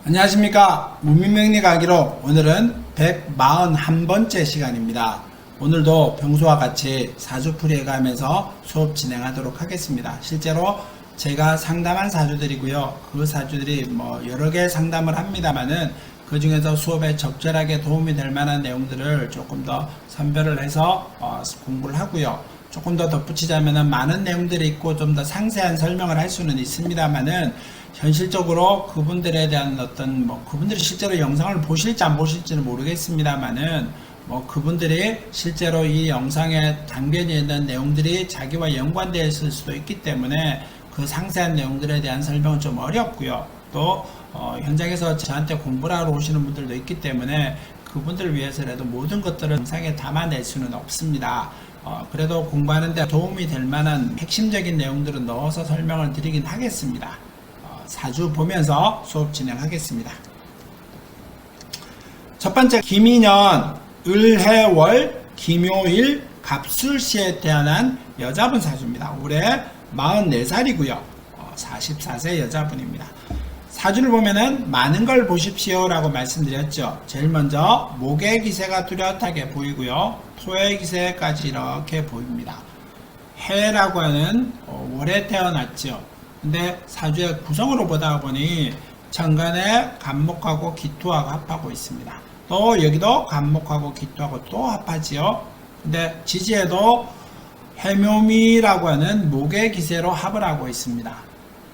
안녕하십니까. 문민명리 강의로 오늘은 141번째 시간입니다. 오늘도 평소와 같이 사주풀이해 가면서 수업 진행하도록 하겠습니다. 실제로 제가 상담한 사주들이고요. 그 사주들이 여러 개 상담을 합니다만은 그 중에서 수업에 적절하게 도움이 될 만한 내용들을 조금 더 선별을 해서 공부를 하고요. 조금 더 덧붙이자면은 많은 내용들이 있고 좀 더 상세한 설명을 할 수는 있습니다만은 현실적으로 그분들에 대한 어떤 그분들이 실제로 영상을 보실지 안 보실지는 모르겠습니다만은 그분들이 실제로 이 영상에 담겨져 있는 내용들이 자기와 연관되어 있을 수도 있기 때문에 그 상세한 내용들에 대한 설명은 좀 어렵고요. 또 현장에서 저한테 공부를 하러 오시는 분들도 있기 때문에 그분들을 위해서라도 모든 것들을 영상에 담아낼 수는 없습니다. 그래도 공부하는데 도움이 될 만한 핵심적인 내용들은 넣어서 설명을 드리긴 하겠습니다. 사주 보면서 수업 진행하겠습니다. 첫 번째, 김인년 을해월 김요일 갑술시에 태어난 여자분 사주입니다. 올해 44살이고요. 44세 여자분입니다. 사주를 보면은 많은 걸 보십시오 라고 말씀드렸죠. 제일 먼저 목의 기세가 뚜렷하게 보이고요. 토의 기세까지 이렇게 보입니다. 해라고 하는 월에 태어났죠. 근데 사주의 구성으로 보다 보니 천간에 간목하고 기토하고 합하고 있습니다. 또 여기도 간목하고 기토하고 또 합하지요. 근데 지지에도 해묘미라고 하는 목의 기세로 합을 하고 있습니다.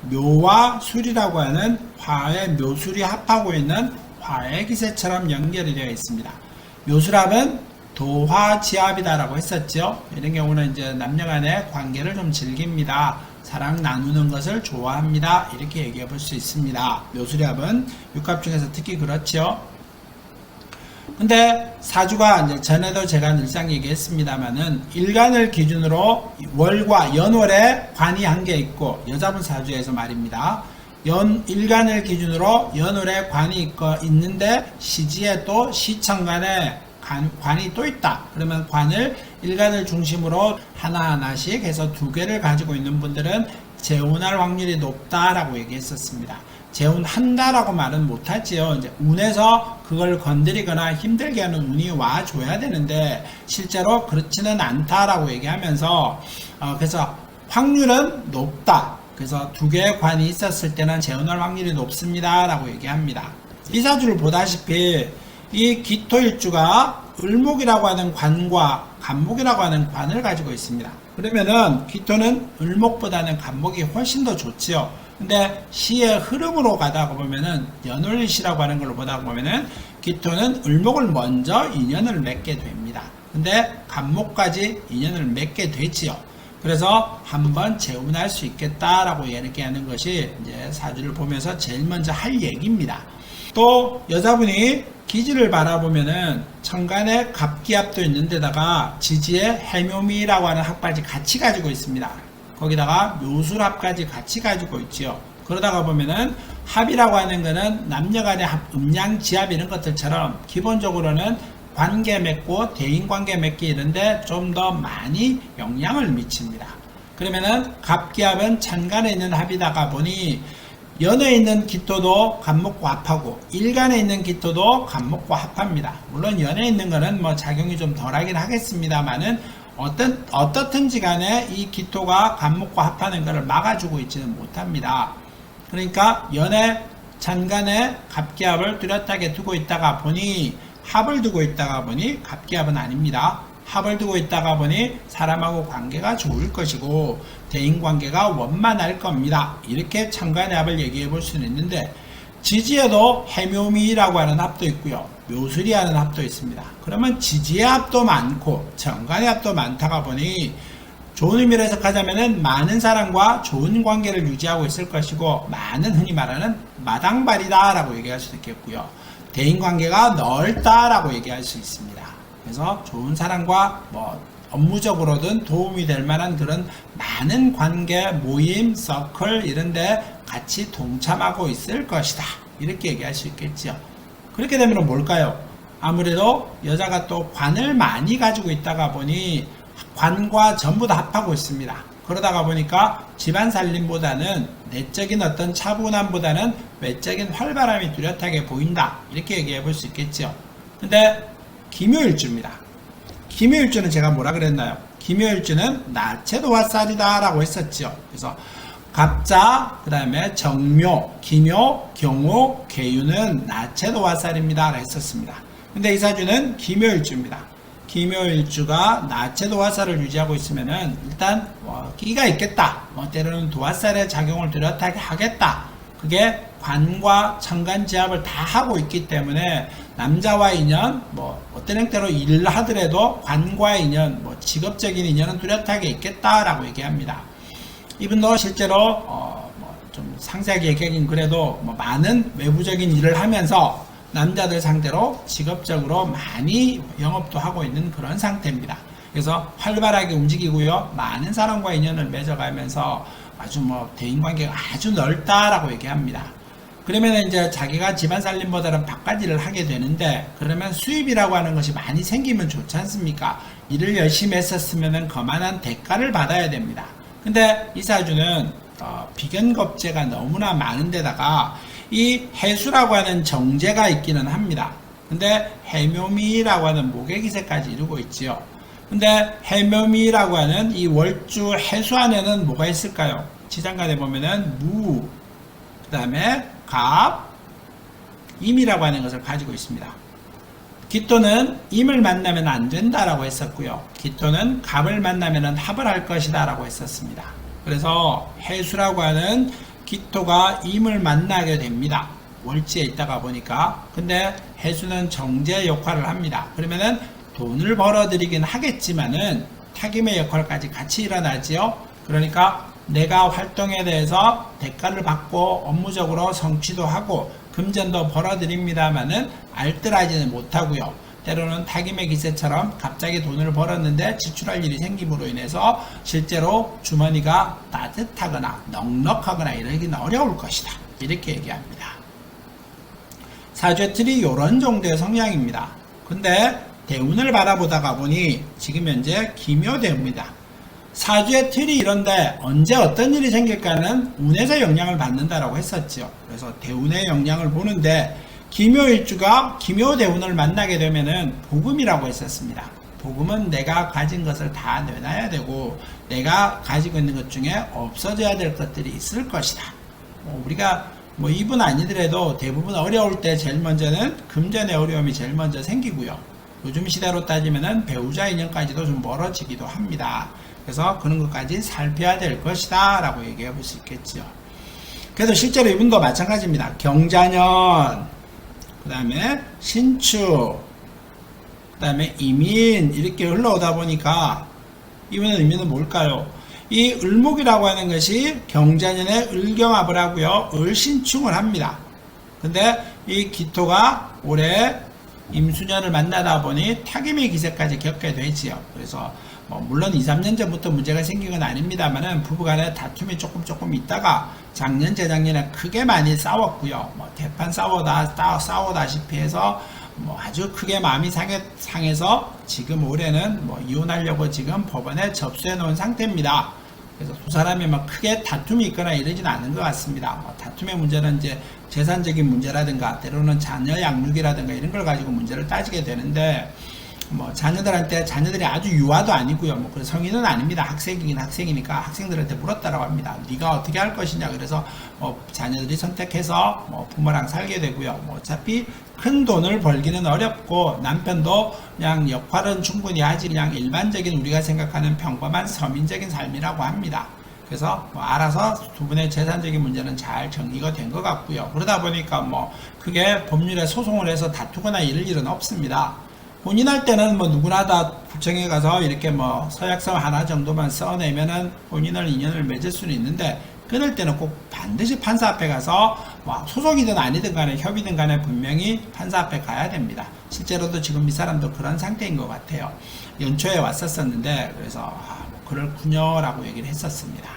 묘와 술이라고 하는 화의 묘술이 합하고 있는 화의 기세처럼 연결이 되어 있습니다. 묘술합은 도화지합이다라고 했었죠. 이런 경우는 이제 남녀간의 관계를 좀 즐깁니다. 사랑 나누는 것을 좋아합니다. 이렇게 얘기해 볼 수 있습니다. 묘술합은 육합 중에서 특히 그렇죠. 근데 사주가 이제 전에도 제가 늘상 얘기했습니다만은 일간을 기준으로 월과 연월에 관이 한 개 있고 여자분 사주에서 말입니다. 일간을 기준으로 연월에 관이 있는데 시지에 또 시천간에 관이 또 있다. 그러면 관을 일간을 중심으로 하나하나씩 해서 두 개를 가지고 있는 분들은 재혼할 확률이 높다라고 얘기했었습니다. 재혼한다라고 말은 못하지요. 이제 운에서 그걸 건드리거나 힘들게 하는 운이 와줘야 되는데 실제로 그렇지는 않다라고 얘기하면서 그래서 확률은 높다. 그래서 두 개의 관이 있었을 때는 재혼할 확률이 높습니다 라고 얘기합니다. 이 사주를 보다시피 이 기토일주가 을목이라고 하는 관과 간목이라고 하는 관을 가지고 있습니다. 그러면은 기토는 을목보다는 간목이 훨씬 더 좋지요. 근데 시의 흐름으로 가다 보면은 연월시라고 하는 걸로 보다 보면은 기토는 을목을 먼저 인연을 맺게 됩니다. 근데 간목까지 인연을 맺게 되지요. 그래서 한번 재혼할 수 있겠다라고 얘기하는 것이 이제 사주를 보면서 제일 먼저 할 얘기입니다. 또 여자분이 기지를 바라보면은 천간에 갑기합도 있는데다가 지지에 해묘미라고 하는 합까지 같이 가지고 있습니다. 거기다가 묘술합까지 같이 가지고 있지요. 그러다가 보면은 합이라고 하는 거는 남녀간의 합, 음양지합 이런 것들처럼 기본적으로는 관계 맺고 대인관계 맺기 이런데 좀 더 많이 영향을 미칩니다. 그러면은 갑기합은 천간에 있는 합이다가 보니 연에 있는 기토도 간목과 합하고 일간에 있는 기토도 간목과 합합니다. 물론 연에 있는 거는 작용이 좀 덜하긴 하겠습니다만은 어떻든지 간에 이 기토가 간목과 합하는 것을 막아주고 있지는 못합니다. 그러니까 연에 천간에 갑기합을 뚜렷하게 두고 있다가 보니 합을 두고 있다가 보니 갑기합은 아닙니다. 합을 두고 있다가 보니 사람하고 관계가 좋을 것이고 대인관계가 원만할 겁니다. 이렇게 천간의 합을 얘기해 볼 수는 있는데 지지에도 해묘미라고 하는 합도 있고요. 묘술이 하는 합도 있습니다. 그러면 지지의 합도 많고 천간의 합도 많다가 보니 좋은 의미로 해석하자면은 많은 사람과 좋은 관계를 유지하고 있을 것이고 많은 흔히 말하는 마당발이다 라고 얘기할 수도 있겠고요. 대인관계가 넓다라고 얘기할 수 있습니다. 그래서 좋은 사람과 업무적으로든 도움이 될 만한 그런 많은 관계, 모임, 서클 이런데 같이 동참하고 있을 것이다. 이렇게 얘기할 수 있겠죠. 그렇게 되면 뭘까요? 아무래도 여자가 또 관을 많이 가지고 있다가 보니 관과 전부 다 합하고 있습니다. 그러다가 보니까 집안 살림보다는 내적인 어떤 차분함보다는 외적인 활발함이 뚜렷하게 보인다. 이렇게 얘기해 볼 수 있겠죠. 근데 기묘일주입니다. 기묘일주는 제가 뭐라 그랬나요? 기묘일주는 나체도화살이다 라고 했었죠. 그래서 갑자, 그 다음에 정묘, 기묘, 경호, 계유는 나체도화살입니다 라고 했었습니다. 근데 이 사주는 기묘일주입니다. 기묘일주가 나체도화살을 유지하고 있으면은 일단 끼가 있겠다. 때로는 도화살의 작용을 뚜렷하게 하겠다. 그게 관과 천간지합을 다 하고 있기 때문에 남자와 인연, 어떤 때로 일을 하더라도 관과의 인연, 직업적인 인연은 뚜렷하게 있겠다라고 얘기합니다. 이분도 실제로 좀 상세하게 얘기하긴 그래도 많은 외부적인 일을 하면서 남자들 상대로 직업적으로 많이 영업도 하고 있는 그런 상태입니다. 그래서 활발하게 움직이고요. 많은 사람과 인연을 맺어가면서 아주 대인관계가 아주 넓다라고 얘기합니다. 그러면 이제 자기가 집안 살림보다는 바깥일을 하게 되는데 그러면 수입이라고 하는 것이 많이 생기면 좋지 않습니까? 일을 열심히 했었으면 그만한 대가를 받아야 됩니다. 근데 이 사주는 비견겁재가 너무나 많은데다가 이 해수라고 하는 정제가 있기는 합니다. 근데 해묘미라고 하는 목액이세까지 이루고 있지요. 근데 해묘미라고 하는 이 월주 해수 안에는 뭐가 있을까요? 지장간에 보면은 무, 그 다음에 갑, 임이라고 하는 것을 가지고 있습니다. 기토는 임을 만나면 안 된다라고 했었고요. 기토는 갑을 만나면 합을 할 것이다 라고 했었습니다. 그래서 해수라고 하는 기토가 임을 만나게 됩니다. 월지에 있다가 보니까. 근데 해수는 정제 역할을 합니다. 그러면은 돈을 벌어들이긴 하겠지만은 타김의 역할까지 같이 일어나지요. 그러니까 내가 활동에 대해서 대가를 받고 업무적으로 성취도 하고 금전도 벌어들입니다만은 알뜰하지는 못하고요. 때로는 타김의 기세처럼 갑자기 돈을 벌었는데 지출할 일이 생김으로 인해서 실제로 주머니가 따뜻하거나 넉넉하거나 이러기는 어려울 것이다. 이렇게 얘기합니다. 사주의 틀이 이런 정도의 성향입니다. 근데 대운을 바라보다가 보니 지금 현재 기묘대운입니다. 사주의 틀이 이런데 언제 어떤 일이 생길까는 운에서 영향을 받는다라고 했었죠. 그래서 대운의 영향을 보는데 기묘일주가 기묘대운을 만나게 되면은 복음이라고 했었습니다. 복음은 내가 가진 것을 다 내놔야 되고 내가 가지고 있는 것 중에 없어져야 될 것들이 있을 것이다. 우리가 이분 아니더라도 대부분 어려울 때 제일 먼저는 금전의 어려움이 제일 먼저 생기고요. 요즘 시대로 따지면은 배우자 인연까지도 좀 멀어지기도 합니다. 그래서 그런 것까지 살펴야 될 것이다 라고 얘기해 볼 수 있겠죠. 그래도 실제로 이분도 마찬가지입니다. 경자년, 그 다음에 신축, 그 다음에 이민 이렇게 흘러오다 보니까 이분의 의미는 뭘까요? 이 을목이라고 하는 것이 경자년에 을경합을 하고요. 을신충을 합니다. 근데 이 기토가 올해 임수년을 만나다 보니 타김의 기세까지 겪게 되지요. 그래서 물론 2, 3년 전부터 문제가 생긴 건 아닙니다만은 부부간에 다툼이 조금 있다가 작년, 재작년에 크게 많이 싸웠고요. 대판 싸우다시피 해서 아주 크게 마음이 상해서 지금 올해는 이혼하려고 지금 법원에 접수해 놓은 상태입니다. 그래서 두 사람이 크게 다툼이 있거나 이러지는 않은 것 같습니다. 다툼의 문제는 이제 재산적인 문제라든가 때로는 자녀 양육이라든가 이런 걸 가지고 문제를 따지게 되는데 자녀들이 아주 유아도 아니고요. 그래서 성인은 아닙니다. 학생이긴 학생이니까 학생들한테 물었다라고 합니다. 네가 어떻게 할 것이냐. 그래서 자녀들이 선택해서 부모랑 살게 되고요. 어차피 큰 돈을 벌기는 어렵고 남편도 그냥 역할은 충분히 하지 그냥 일반적인 우리가 생각하는 평범한 서민적인 삶이라고 합니다. 그래서 알아서 두 분의 재산적인 문제는 잘 정리가 된 것 같고요. 그러다 보니까 크게 법률에 소송을 해서 다투거나 이럴 일은 없습니다. 혼인할 때는 누구나 다 구청에 가서 이렇게 서약서 하나 정도만 써내면은 혼인을 인연을 맺을 수는 있는데 끊을 때는 꼭 반드시 판사 앞에 가서 소속이든 아니든 간에 협의든 간에 분명히 판사 앞에 가야 됩니다. 실제로도 지금 이 사람도 그런 상태인 것 같아요. 연초에 왔었었는데 그래서 뭐 그렇군요 라고 얘기를 했었습니다.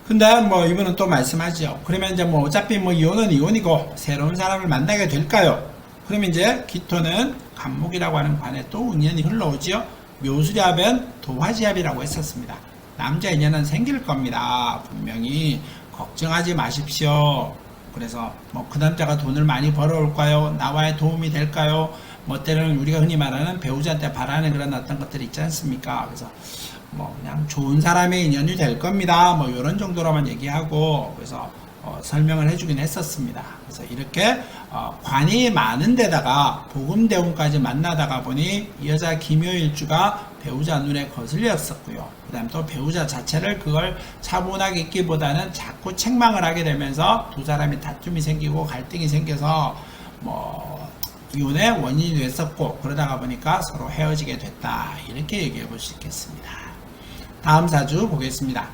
근데 뭐 이분은 또 말씀하죠. 그러면 이제 뭐 어차피 뭐 이혼은 이혼이고 새로운 사람을 만나게 될까요? 그러면 이제 기토는 간목이라고 하는 관에 또 운연이 흘러오지요. 묘수리합은 도화지합이라고 했었습니다. 남자 인연은 생길 겁니다. 분명히 걱정하지 마십시오. 그래서 뭐 그 남자가 돈을 많이 벌어올까요? 나와의 도움이 될까요? 뭐 때로는 우리가 흔히 말하는 배우자한테 바라는 그런 어떤 것들이 있지 않습니까? 그래서 뭐 그냥 좋은 사람의 인연이 될 겁니다. 뭐 이런 정도로만 얘기하고 그래서 설명을 해주긴 했었습니다. 그래서 이렇게 관이 많은 데다가 복음대운까지 만나다가 보니 이 여자 김효일주가 배우자 눈에 거슬렸었고요. 그 다음 또 배우자 자체를 그걸 차분하게 있기보다는 자꾸 책망을 하게 되면서 두 사람이 다툼이 생기고 갈등이 생겨서 뭐 이혼의 원인이 됐었고 그러다가 보니까 서로 헤어지게 됐다. 이렇게 얘기해 볼 수 있겠습니다. 다음 사주 보겠습니다.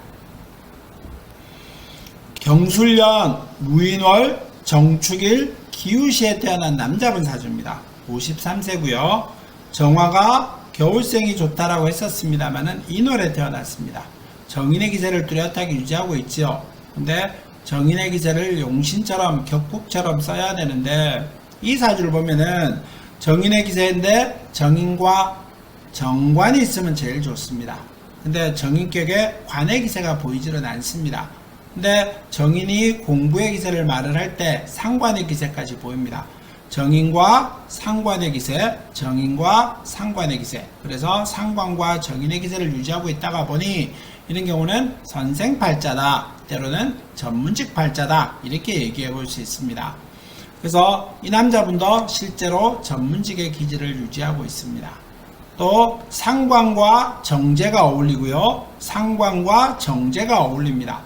경술년, 무인월, 정축일, 기우시에 태어난 남자분 사주입니다. 53세고요. 정화가 겨울생이 좋다라고 했었습니다만은 인월에 태어났습니다. 정인의 기세를 뚜렷하게 유지하고 있지요. 근데 정인의 기세를 용신처럼 격국처럼 써야 되는데 이 사주를 보면은 정인의 기세인데 정인과 정관이 있으면 제일 좋습니다. 근데 정인격에 관의 기세가 보이지는 않습니다. 근데 정인이 공부의 기세를 말을 할 때 상관의 기세까지 보입니다. 정인과 상관의 기세, 정인과 상관의 기세. 그래서 상관과 정인의 기세를 유지하고 있다가 보니 이런 경우는 선생팔자다, 때로는 전문직 팔자다 이렇게 얘기해 볼 수 있습니다. 그래서 이 남자분도 실제로 전문직의 기질을 유지하고 있습니다. 또 상관과 정제가 어울리고요. 상관과 정제가 어울립니다.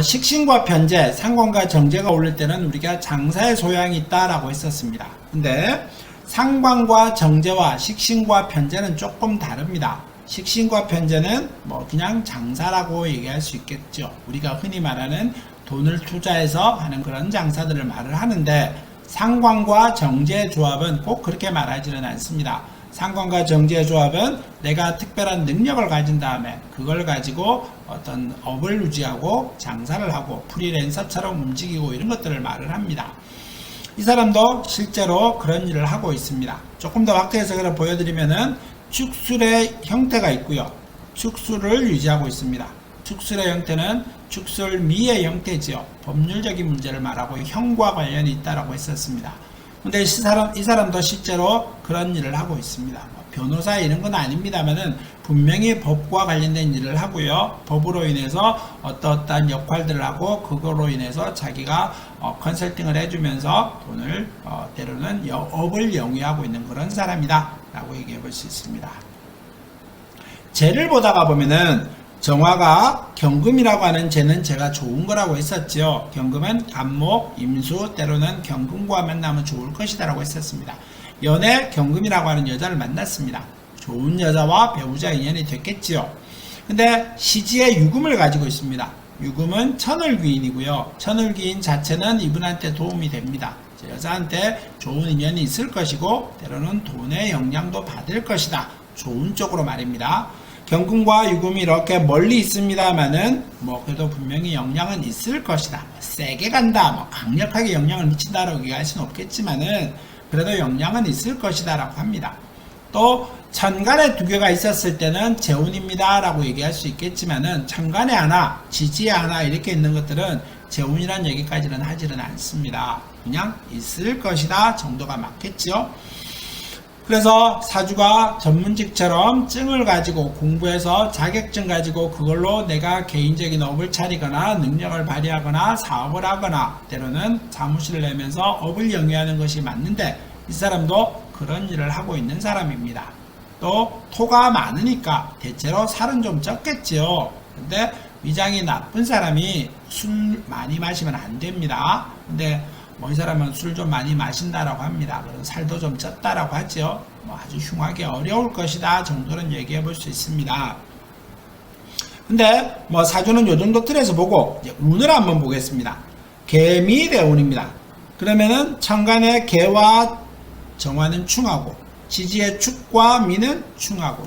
식신과 편제, 상관과 정제가 어울릴 때는 우리가 장사의 소양이 있다라고 했었습니다. 근데 상관과 정제와 식신과 편제는 조금 다릅니다. 식신과 편제는 뭐 그냥 장사라고 얘기할 수 있겠죠. 우리가 흔히 말하는 돈을 투자해서 하는 그런 장사들을 말을 하는데 상관과 정제의 조합은 꼭 그렇게 말하지는 않습니다. 상관과 정제의 조합은 내가 특별한 능력을 가진 다음에 그걸 가지고 어떤 업을 유지하고 장사를 하고 프리랜서처럼 움직이고 이런 것들을 말을 합니다. 이 사람도 실제로 그런 일을 하고 있습니다. 조금 더 확대해서 보여드리면은 축술의 형태가 있고요. 축술을 유지하고 있습니다. 축술의 형태는 축술미의 형태지요. 법률적인 문제를 말하고 형과 관련이 있다라고 했었습니다. 근데 이 사람도 실제로 그런 일을 하고 있습니다. 변호사 이런 건 아닙니다만은 분명히 법과 관련된 일을 하고요. 법으로 인해서 어떠한 역할들을 하고 그거로 인해서 자기가 컨설팅을 해주면서 돈을 때로는 업을 영위하고 있는 그런 사람이다 라고 얘기해 볼 수 있습니다. 재를 보다가 보면은 정화가 경금이라고 하는 재는 제가 좋은 거라고 했었죠. 경금은 간목, 임수, 때로는 경금과 만나면 좋을 것이다 라고 했었습니다. 연애 경금이라고 하는 여자를 만났습니다. 좋은 여자와 배우자 인연이 됐겠지요. 근데 시지에 유금을 가지고 있습니다. 유금은 천을귀인이고요. 천을귀인 자체는 이분한테 도움이 됩니다. 여자한테 좋은 인연이 있을 것이고 때로는 돈의 영향도 받을 것이다. 좋은 쪽으로 말입니다. 경금과 유금이 이렇게 멀리 있습니다만은 뭐 그래도 분명히 영향은 있을 것이다. 세게 간다, 뭐 강력하게 영향을 미친다라고 얘기할 수는 없겠지만은 그래도 영향은 있을 것이다 라고 합니다. 또 천간에 두 개가 있었을 때는 재운입니다 라고 얘기할 수 있겠지만은 천간에 하나, 지지에 하나 이렇게 있는 것들은 재운이라는 얘기까지는 하지는 않습니다. 그냥 있을 것이다 정도가 맞겠죠. 그래서 사주가 전문직처럼 증을 가지고 공부해서 자격증 가지고 그걸로 내가 개인적인 업을 차리거나 능력을 발휘하거나 사업을 하거나 때로는 사무실을 내면서 업을 영위하는 것이 맞는데 이 사람도 그런 일을 하고 있는 사람입니다. 또 토가 많으니까 대체로 살은 좀 쪘겠지요. 근데 위장이 나쁜 사람이 술 많이 마시면 안 됩니다. 근데 이 사람은 술 좀 많이 마신다라고 합니다. 그럼 살도 좀 쪘다라고 하죠. 아주 흉하게 어려울 것이다 정도는 얘기해 볼 수 있습니다. 근데 사주는 요 정도 틀에서 보고 이제 운을 한번 보겠습니다. 개미대운입니다. 그러면은 천간에 개와 정화는 충하고 지지의 축과 미는 충하고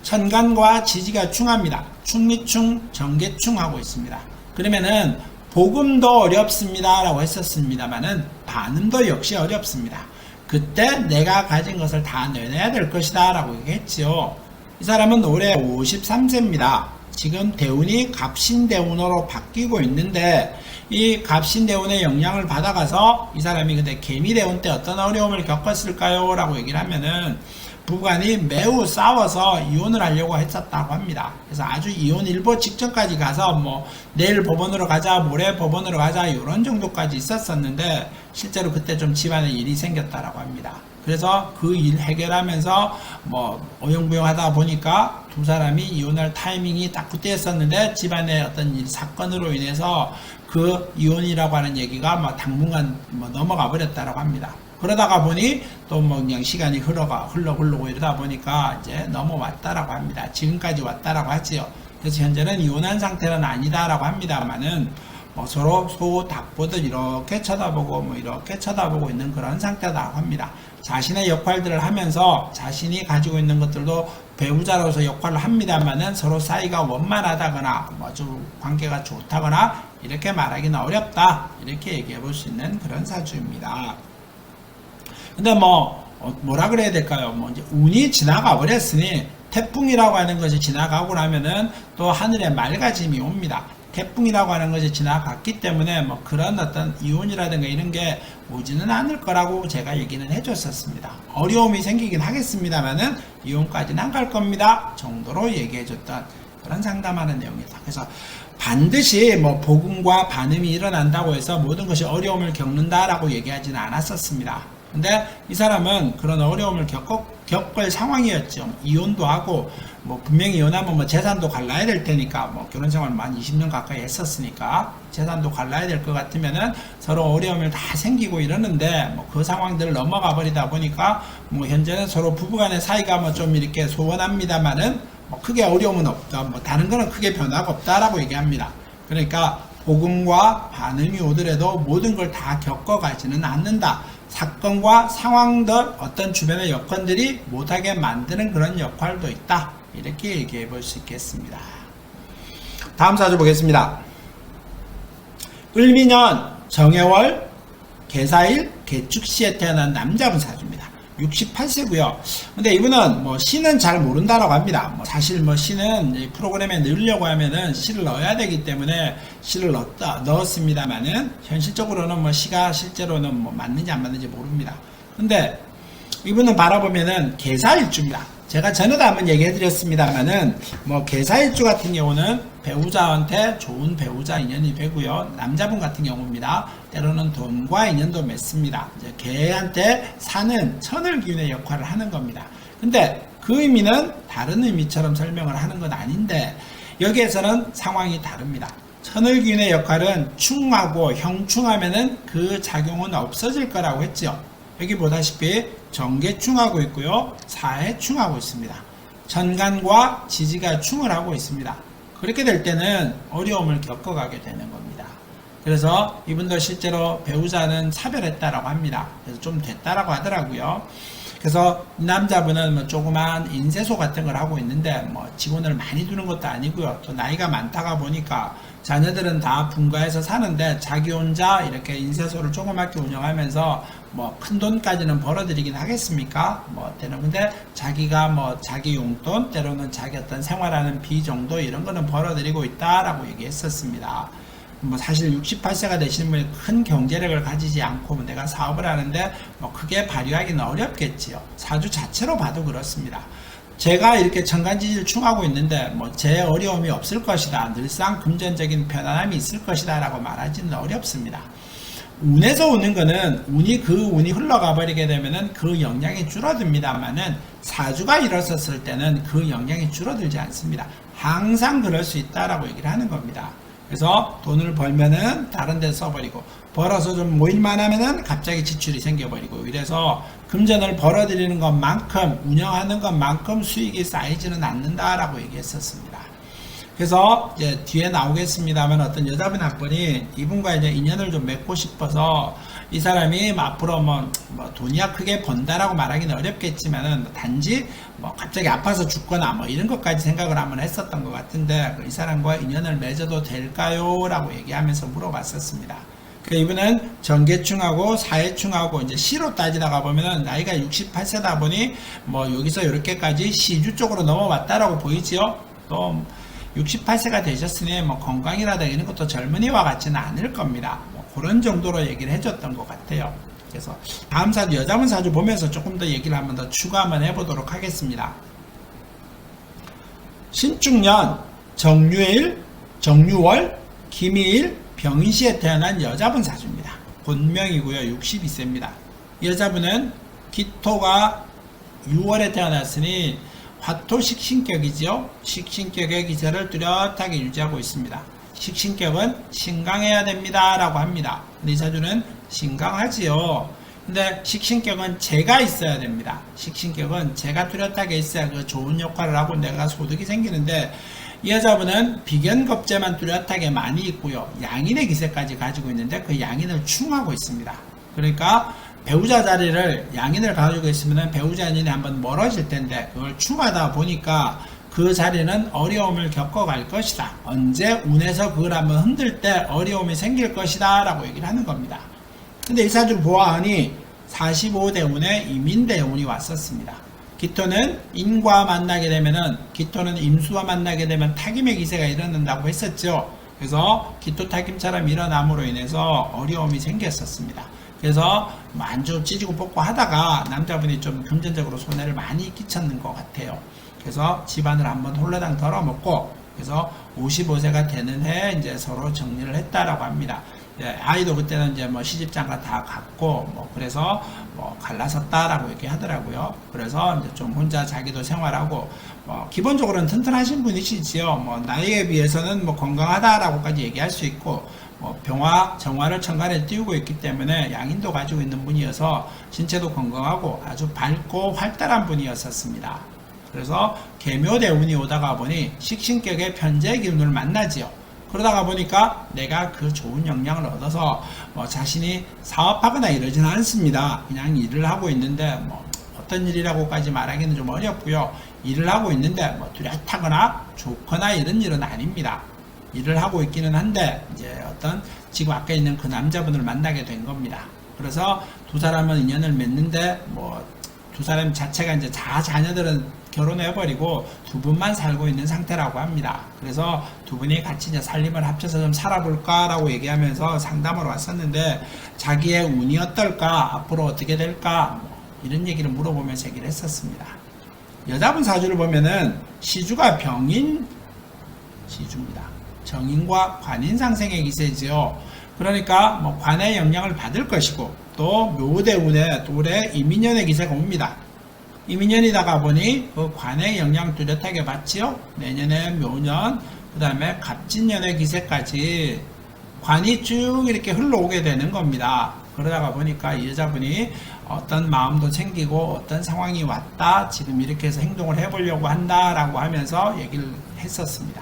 천간과 지지가 충합니다. 충미충, 정계충하고 있습니다. 그러면은 복음도 어렵습니다 라고 했었습니다만은 반음도 역시 어렵습니다. 그때 내가 가진 것을 다 내놔야 될 것이다 라고 얘기했지요. 이 사람은 올해 53세입니다. 지금 대운이 갑신대운으로 바뀌고 있는데 이 갑신대운의 영향을 받아가서 이 사람이 근데 개미대운 때 어떤 어려움을 겪었을까요? 라고 얘기를 하면은 부부간이 매우 싸워서 이혼을 하려고 했었다고 합니다. 그래서 아주 이혼 일보 직전까지 가서 뭐 내일 법원으로 가자, 모레 법원으로 가자 이런 정도까지 있었었는데 실제로 그때 좀 집안에 일이 생겼다라고 합니다. 그래서 그 일 해결하면서 뭐 어영부영하다 보니까 두 사람이 이혼할 타이밍이 딱 그때였었는데 집안의 어떤 일 사건으로 인해서 그 이혼이라고 하는 얘기가 뭐 당분간 뭐 넘어가 버렸다라고 합니다. 그러다가 보니 또 뭐 그냥 시간이 흐르고 이러다 보니까 이제 넘어왔다라고 합니다. 지금까지 왔다라고 하지요. 그래서 현재는 이혼한 상태는 아니다라고 합니다만은 뭐 서로 소 닭 보듯 이렇게 쳐다보고 뭐 이렇게 쳐다보고 있는 그런 상태라고 합니다. 자신의 역할들을 하면서 자신이 가지고 있는 것들도 배우자로서 역할을 합니다만은 서로 사이가 원만하다거나 뭐 아주 관계가 좋다거나 이렇게 말하기는 어렵다 이렇게 얘기해 볼 수 있는 그런 사주입니다. 근데 뭐라 그래야 될까요? 뭐 이제 운이 지나가 버렸으니 태풍이라고 하는 것이 지나가고 나면은 또 하늘에 맑아짐이 옵니다. 태풍이라고 하는 것이 지나갔기 때문에 뭐 그런 어떤 이혼이라든가 이런 게 오지는 않을 거라고 제가 얘기는 해줬었습니다. 어려움이 생기긴 하겠습니다만은 이혼까지는 안 갈 겁니다 정도로 얘기해줬던 그런 상담하는 내용이다. 그래서 반드시 뭐 복음과 반음이 일어난다고 해서 모든 것이 어려움을 겪는다라고 얘기하지는 않았었습니다. 근데 이 사람은 그런 어려움을 겪을 상황이었죠. 이혼도 하고 뭐 분명히 이혼하면 뭐 재산도 갈라야 될 테니까 뭐 결혼 생활 만 20년 가까이 했었으니까 재산도 갈라야 될 것 같으면은 서로 어려움을 다 생기고 이러는데 뭐 그 상황들을 넘어가 버리다 보니까 뭐 현재는 서로 부부간의 사이가 뭐 좀 이렇게 소원합니다만은 뭐 크게 어려움은 없다. 뭐 다른 거는 크게 변화가 없다라고 얘기합니다. 그러니까 복음과 반음이 오더라도 모든 걸 다 겪어가지는 않는다. 사건과 상황들, 어떤 주변의 여건들이 못하게 만드는 그런 역할도 있다. 이렇게 얘기해 볼 수 있겠습니다. 다음 사주 보겠습니다. 을미년, 정해월, 개사일, 개축시에 태어난 남자분 사주입니다. 68세고요. 근데 이분은 뭐 시는 잘 모른다라고 합니다. 뭐 사실 뭐 시는 프로그램에 넣으려고 하면은 시를 넣어야 되기 때문에 시를 넣었습니다만은 현실적으로는 뭐 시가 실제로는 뭐 맞는지 안 맞는지 모릅니다. 근데 이분은 바라보면은 개사일주입니다. 제가 전에도 한번 얘기해 드렸습니다만은 뭐 개사일주 같은 경우는 배우자한테 좋은 배우자 인연이 되고요. 남자분 같은 경우입니다. 때로는 돈과 인연도 맺습니다. 이제 개한테 사는 천을기운의 역할을 하는 겁니다. 근데 그 의미는 다른 의미처럼 설명을 하는 건 아닌데 여기에서는 상황이 다릅니다. 천을기운의 역할은 충하고 형충하면은 그 작용은 없어질 거라고 했죠. 여기 보다시피 정계충하고 있고요. 사해충하고 있습니다. 천간과 지지가 충을 하고 있습니다. 그렇게 될 때는 어려움을 겪어가게 되는 겁니다. 그래서 이분도 실제로 배우자는 차별했다라고 합니다. 그래서 좀 됐다라고 하더라고요. 그래서 이 남자분은 뭐 조그만 인쇄소 같은 걸 하고 있는데 뭐 직원을 많이 두는 것도 아니고요. 또 나이가 많다가 보니까 자녀들은 다 분가해서 사는데 자기 혼자 이렇게 인쇄소를 조그맣게 운영하면서 뭐 큰 돈까지는 벌어들이긴 하겠습니까? 뭐 때는 근데 자기가 뭐 자기 용돈 때로는 자기 어떤 생활하는 비 정도 이런 거는 벌어들이고 있다라고 얘기했었습니다. 뭐 사실 68세가 되시는 분이 큰 경제력을 가지지 않고 뭐 내가 사업을 하는데 뭐 크게 발휘하기는 어렵겠지요. 사주 자체로 봐도 그렇습니다. 제가 이렇게 천간지지를 충하고 있는데 뭐 제 어려움이 없을 것이다. 늘상 금전적인 편안함이 있을 것이다 라고 말하지는 어렵습니다. 운에서 오는 거는 운이 흘러가 버리게 되면은 그 영향이 줄어듭니다만은 사주가 일어섰을 때는 그 영향이 줄어들지 않습니다. 항상 그럴 수 있다라고 얘기를 하는 겁니다. 그래서 돈을 벌면은 다른 데 써버리고 벌어서 좀 모일만 하면은 갑자기 지출이 생겨버리고 이래서 금전을 벌어들이는 것만큼 운영하는 것만큼 수익이 쌓이지는 않는다라고 얘기했었습니다. 그래서 이제 뒤에 나오겠습니다만 어떤 여자분 한 분이 이분과 이제 인연을 좀 맺고 싶어서 이 사람이 앞으로 뭐 돈이야 크게 번다라고 말하기는 어렵겠지만은 단지 뭐 갑자기 아파서 죽거나 뭐 이런 것까지 생각을 한번 했었던 것 같은데 이 사람과 인연을 맺어도 될까요? 라고 얘기하면서 물어봤었습니다. 이분은 정계충하고 사회충하고 이제 시로 따지다가 보면은 나이가 68세다 보니 뭐 여기서 이렇게까지 시주 쪽으로 넘어왔다라고 보이지요. 또 68세가 되셨으니 뭐 건강이라든가 이런 것도 젊은이와 같지는 않을 겁니다. 뭐 그런 정도로 얘기를 해줬던 것 같아요. 그래서 다음 사주 여자분 사주 보면서 조금 더 얘기를 한번 더 추가 한번 해보도록 하겠습니다. 신축년 정유일, 정유월, 김희일, 병인시에 태어난 여자분 사주입니다. 본명이고요. 62세입니다. 여자분은 기토가 6월에 태어났으니 화토 식신격이죠. 식신격의 기세를 뚜렷하게 유지하고 있습니다. 식신격은 신강해야 됩니다 라고 합니다. 근데 이 사주는 신강하지요. 근데 식신격은 재가 있어야 됩니다. 식신격은 재가 뚜렷하게 있어야 그 좋은 역할을 하고 내가 소득이 생기는데 이 여자분은 비견겁재만 뚜렷하게 많이 있고요. 양인의 기세까지 가지고 있는데 그 양인을 충하고 있습니다. 그러니까 배우자 자리를 양인을 가지고 있으면 배우자 인연이 한번 멀어질 텐데 그걸 충하다 보니까 그 자리는 어려움을 겪어갈 것이다. 언제 운에서 그걸 한번 흔들 때 어려움이 생길 것이다 라고 얘기를 하는 겁니다. 근데 이 사주를 보아하니 45대 운에 이민대 운이 왔었습니다. 기토는 인과 만나게 되면은 기토는 임수와 만나게 되면 타김의 기세가 일어난다고 했었죠. 그래서 기토 타김처럼 일어남으로 인해서 어려움이 생겼었습니다. 그래서 만주 찢고 뽑고 하다가 남자분이 좀 금전적으로 손해를 많이 끼쳤는 것 같아요. 그래서 집안을 한번 홀라당 덜어먹고 그래서 55세가 되는 해 이제 서로 정리를 했다라고 합니다. 아이도 그때는 이제 뭐 시집장가 다 갔고 뭐 그래서 뭐 갈라섰다라고 이렇게 하더라고요. 그래서 이제 좀 혼자 자기도 생활하고 뭐 기본적으로는 튼튼하신 분이시지요. 뭐 나이에 비해서는 뭐 건강하다라고까지 얘기할 수 있고 뭐 병화 정화를 천간에 띄우고 있기 때문에 양인도 가지고 있는 분이어서 신체도 건강하고 아주 밝고 활달한 분이었었습니다. 그래서 계묘대운이 오다가 보니 식신격의 편재 기운을 만나지요. 그러다가 보니까 내가 그 좋은 영향을 얻어서 뭐 자신이 사업하거나 이러지는 않습니다. 그냥 일을 하고 있는데 뭐 어떤 일이라고까지 말하기는 좀 어렵고요. 일을 하고 있는데 뭐 뚜렷하거나 좋거나 이런 일은 아닙니다. 일을 하고 있기는 한데 이제 어떤 지금 아까 있는 그 남자분을 만나게 된 겁니다. 그래서 두 사람은 인연을 맺는데 뭐 두 사람 자체가 이제 자녀들은 결혼해버리고 두 분만 살고 있는 상태라고 합니다. 그래서 두 분이 같이 이제 살림을 합쳐서 좀 살아볼까라고 얘기하면서 상담을 왔었는데 자기의 운이 어떨까, 앞으로 어떻게 될까, 뭐 이런 얘기를 물어보면서 얘기를 했었습니다. 여자분 사주를 보면은 시주가 병인 시주입니다. 정인과 관인 상생의 기세지요. 그러니까 뭐 관의 영향을 받을 것이고 또 묘대운에 올해 이민년의 기세가 옵니다. 이민년이다가 보니 그 관의 영향 뚜렷하게 받지요. 내년에 묘년, 그 다음에 갑진년의 기세까지 관이 쭉 이렇게 흘러오게 되는 겁니다. 그러다가 보니까 이 여자분이 어떤 마음도 챙기고 어떤 상황이 왔다, 지금 이렇게 해서 행동을 해보려고 한다라고 하면서 얘기를 했었습니다.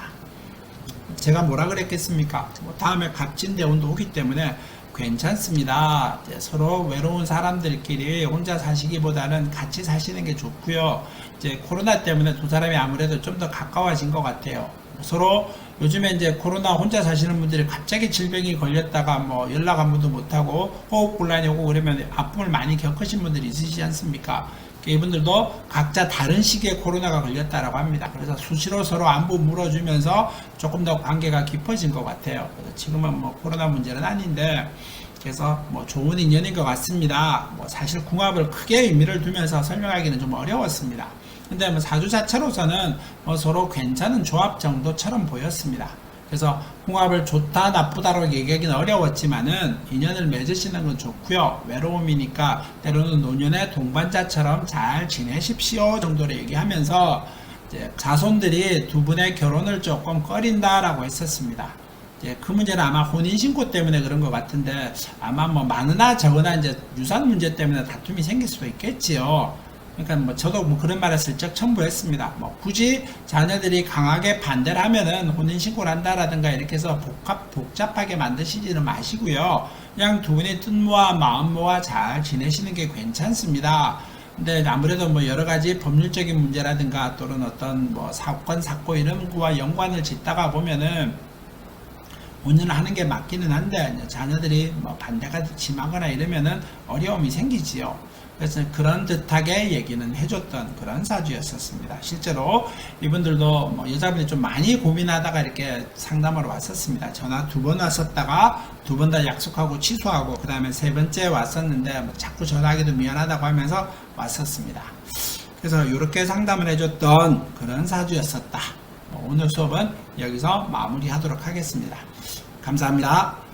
제가 뭐라 그랬겠습니까? 다음에 갑진대운도 오기 때문에 괜찮습니다. 서로 외로운 사람들끼리 혼자 사시기보다는 같이 사시는 게 좋고요. 이제 코로나 때문에 두 사람이 아무래도 좀 더 가까워진 것 같아요. 서로 요즘에 이제 코로나 혼자 사시는 분들이 갑자기 질병이 걸렸다가 뭐 연락 한 번도 못하고 호흡곤란이 오고 그러면 아픔을 많이 겪으신 분들이 있으시지 않습니까? 이분들도 각자 다른 시기에 코로나가 걸렸다라고 합니다. 그래서 수시로 서로 안부 물어주면서 조금 더 관계가 깊어진 것 같아요. 그래서 지금은 뭐 코로나 문제는 아닌데, 그래서 뭐 좋은 인연인 것 같습니다. 뭐 사실 궁합을 크게 의미를 두면서 설명하기는 좀 어려웠습니다. 근데 뭐 사주 자체로서는 뭐 서로 괜찮은 조합 정도처럼 보였습니다. 그래서 궁합을 좋다 나쁘다로 얘기하기는 어려웠지만은 인연을 맺으시는 건 좋고요. 외로움이니까 때로는 노년의 동반자처럼 잘 지내십시오 정도로 얘기하면서 이제 자손들이 두 분의 결혼을 조금 꺼린다라고 했었습니다. 이제 그 문제는 아마 혼인신고 때문에 그런 것 같은데 아마 뭐 많으나 적으나 이제 유산 문제 때문에 다툼이 생길 수도 있겠지요. 그러니까 뭐 저도 뭐 그런 말을 슬쩍 첨부했습니다. 뭐 굳이 자녀들이 강하게 반대를 하면은 혼인신고를 한다라든가 이렇게 해서 복잡하게 만드시지는 마시고요. 그냥 두 분이 뜻 모아 마음 모아 잘 지내시는 게 괜찮습니다. 근데 아무래도 뭐 여러 가지 법률적인 문제라든가 또는 어떤 뭐 사건, 사고 이런 거와 연관을 짓다가 보면은 혼인을 하는 게 맞기는 한데 자녀들이 뭐 반대가 심하거나 이러면은 어려움이 생기지요. 그래서 그런 듯하게 얘기는 해줬던 그런 사주였었습니다. 실제로 이분들도 뭐 여자분이 좀 많이 고민하다가 이렇게 상담하러 왔었습니다. 전화 2번 왔었다가 2번 다 약속하고 취소하고 그 다음에 3번째 왔었는데 뭐 자꾸 전화하기도 미안하다고 하면서 왔었습니다. 그래서 이렇게 상담을 해줬던 그런 사주였었다. 오늘 수업은 여기서 마무리하도록 하겠습니다. 감사합니다.